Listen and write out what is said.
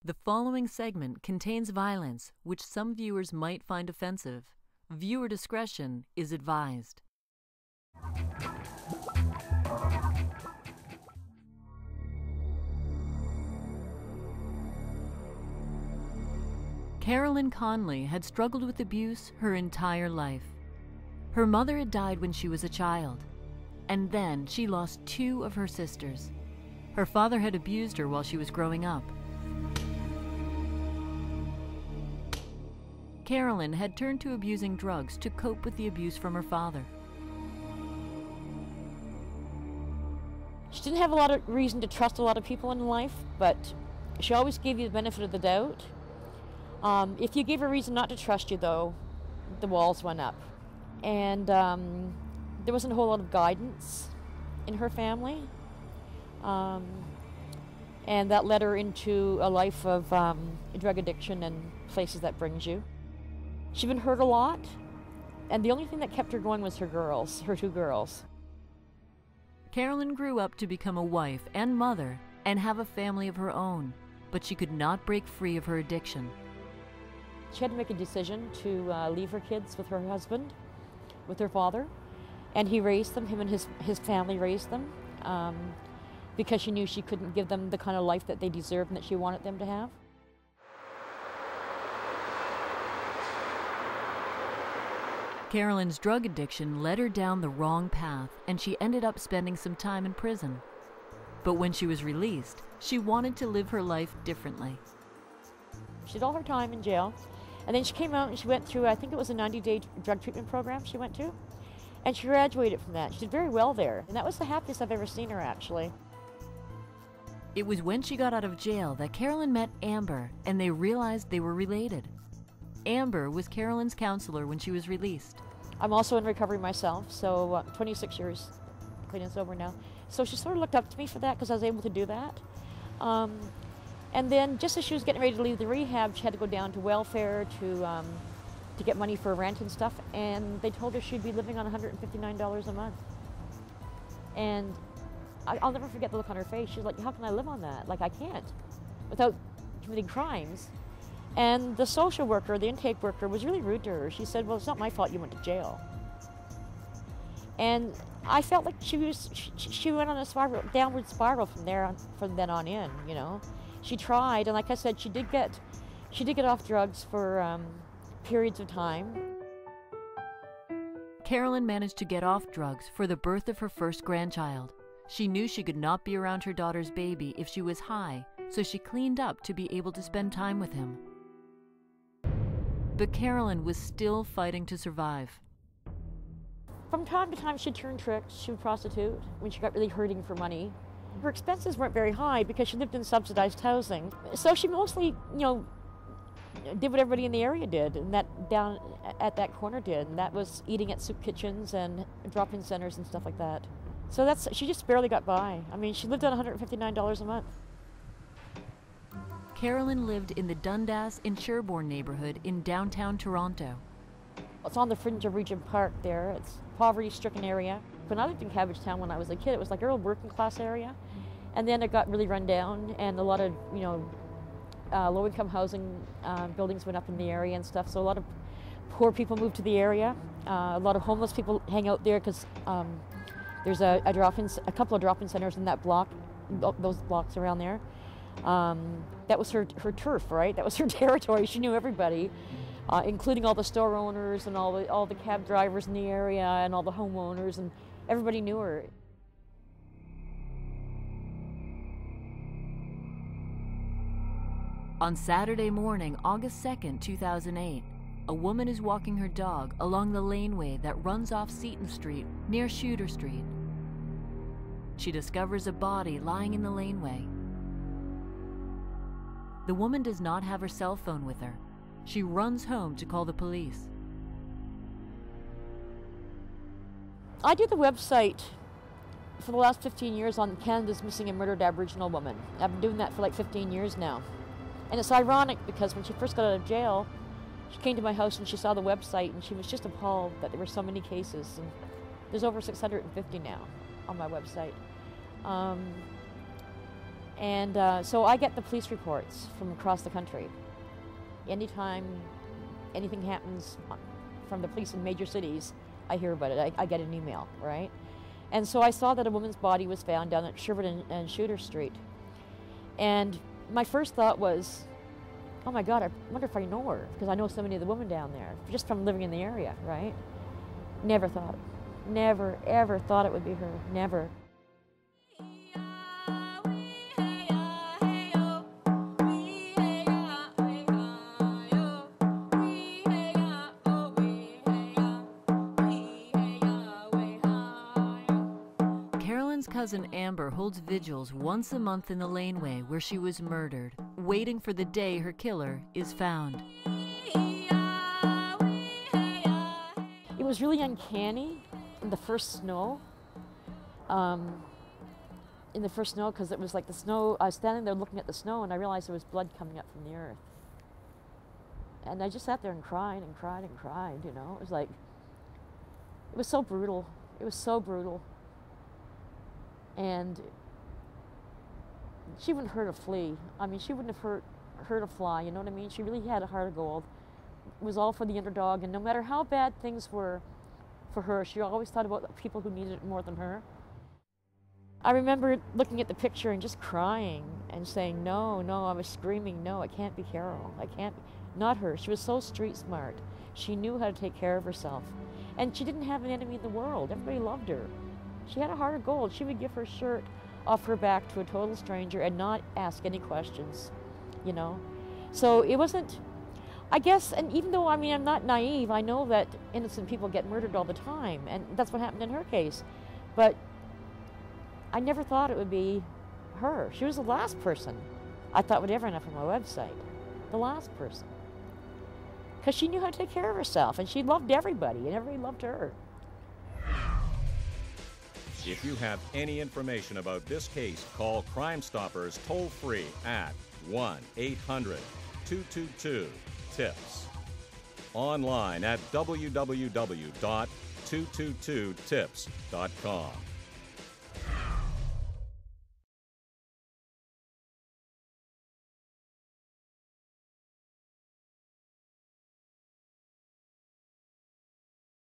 The following segment contains violence which some viewers might find offensive. Viewer discretion is advised. Carolyn Connolly had struggled with abuse her entire life. Her mother had died when she was a child, and then she lost 2 of her sisters. Her father had abused her while she was growing up. Carolyn had turned to abusing drugs to cope with the abuse from her father. She didn't have a lot of reason to trust a lot of people in life, but she always gave you the benefit of the doubt. If you gave her reason not to trust you, though, the walls went up. And there wasn't a whole lot of guidance in her family. And that led her into a life of drug addiction and places that brings you. She'd been hurt a lot, and the only thing that kept her going was her 2 girls. Carolyn grew up to become a wife and mother and have a family of her own, but she could not break free of her addiction. She had to make a decision to leave her kids with her husband, with her father, and he raised them, him and his family raised them, because she knew she couldn't give them the kind of life that they deserved and that she wanted them to have. Carolyn's drug addiction led her down the wrong path, and she ended up spending some time in prison. But when she was released, she wanted to live her life differently. She did all her time in jail, and then she came out and she went through, I think it was a 90-day drug treatment program she went to, and she graduated from that. She did very well there, and that was the happiest I've ever seen her, actually. It was when she got out of jail that Carolyn met Amber, and they realized they were related. Amber was Carolyn's counselor when she was released. I'm also in recovery myself, so 26 years clean and sober now. So she sort of looked up to me for that because I was able to do that. And then just as she was getting ready to leave the rehab, she had to go down to welfare to get money for rent and stuff, and they told her she'd be living on $159 a month. And I'll never forget the look on her face. She's like, how can I live on that? Like, I can't, without committing crimes. And the social worker, the intake worker, was really rude to her. She said, well, it's not my fault you went to jail. And I felt like she went on a downward spiral from then on in, you know. She tried, and like I said, she did get off drugs for periods of time. Carolyn managed to get off drugs for the birth of her first grandchild. She knew she could not be around her daughter's baby if she was high, so she cleaned up to be able to spend time with him. But Carolyn was still fighting to survive. From time to time, she'd turn tricks. She would prostitute when she got really hurting for money. Her expenses weren't very high because she lived in subsidized housing. So she mostly, you know, did what everybody in the area did, and that down at that corner did, and that was eating at soup kitchens and drop-in centers and stuff like that. So she just barely got by. I mean, she lived on $159 a month. Carolyn lived in the Dundas in Sherbourne neighborhood in downtown Toronto. It's on the fringe of Regent Park there. It's a poverty-stricken area. When I lived in Cabbagetown when I was a kid, it was like a real working-class area. And then it got really run down, and a lot of, you know, low-income housing buildings went up in the area and stuff. So a lot of poor people moved to the area. A lot of homeless people hang out there because there's a couple of drop-in centers in that block, those blocks around there. That was her turf, right? That was her territory. She knew everybody, including all the store owners and all the cab drivers in the area and all the homeowners, and everybody knew her. On Saturday morning, August 2nd, 2008, a woman is walking her dog along the laneway that runs off Seton Street near Shooter Street. She discovers a body lying in the laneway. The woman does not have her cell phone with her. She runs home to call the police. I do the website for the last 15 years on Canada's Missing and Murdered Aboriginal Women. I've been doing that for like 15 years now. And it's ironic because when she first got out of jail, she came to my house and she saw the website and she was just appalled that there were so many cases. And there's over 650 now on my website. And so I get the police reports from across the country. Anytime anything happens from the police in major cities, I hear about it. I get an email, right? And so I saw that a woman's body was found down at Sherwood and Shooter Street. And my first thought was, oh my God, I wonder if I know her, because I know so many of the women down there, just from living in the area, right? Never thought, never, ever thought it would be her, never. Carolyn's cousin Amber holds vigils once a month in the laneway where she was murdered, waiting for the day her killer is found. It was really uncanny in the first snow. Because it was like the snow, I was standing there looking at the snow and I realized there was blood coming up from the earth. And I just sat there and cried and cried and cried, you know. It was like, it was so brutal. It was so brutal. And she wouldn't hurt a flea. I mean, she wouldn't have hurt a fly, you know what I mean? She really had a heart of gold. It was all for the underdog, and no matter how bad things were for her, she always thought about the people who needed it more than her. I remember looking at the picture and just crying and saying, no, I was screaming, no, it can't be Carol. I can't, not her. She was so street smart. She knew how to take care of herself. And she didn't have an enemy in the world. Everybody loved her. She had a heart of gold. She would give her shirt off her back to a total stranger and not ask any questions, you know. So it wasn't, I guess, and even though, I mean, I'm not naive, I know that innocent people get murdered all the time, and that's what happened in her case. But I never thought it would be her. She was the last person I thought would ever end up on my website. The last person. Because she knew how to take care of herself, and she loved everybody, and everybody loved her. If you have any information about this case, call Crime Stoppers toll-free at 1-800-222-TIPS. Online at www.222tips.com.